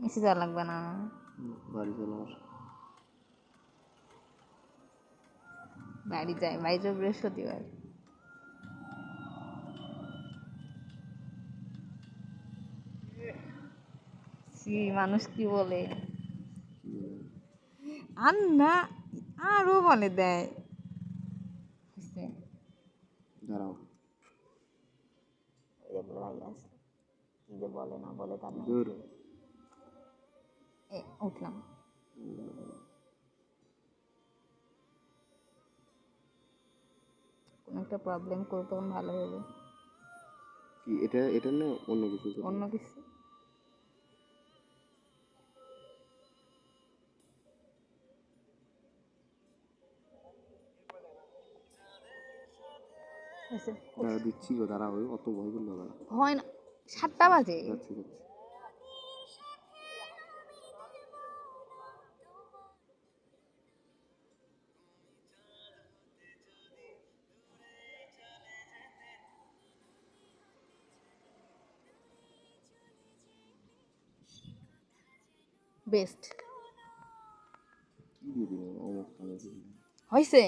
মিশি যাওয়া লাগবে না, বাড়ি চলে আস। বাড়ি যাই, বাড়ি যাই বৃহস্পতিবার। মানুষ কি বলে আর না, আরো বলে দেয়। দাঁড়াও, কি যে বলে না বলে তার নেই। উঠলাম, কোনো একটা প্রবলেম করবো তখন ভালো হবে। কি এটা, এটা না অন্য কিছু? অন্য কিছু দিচ্ছি গো, দাঁড়াও, অত ভয় করলে হবে না। হয় না, 7টা বাজে। যাচ্ছি যাচ্ছি। বেস্ট কি দিয়ে দিলাম অমুক হয়েছে।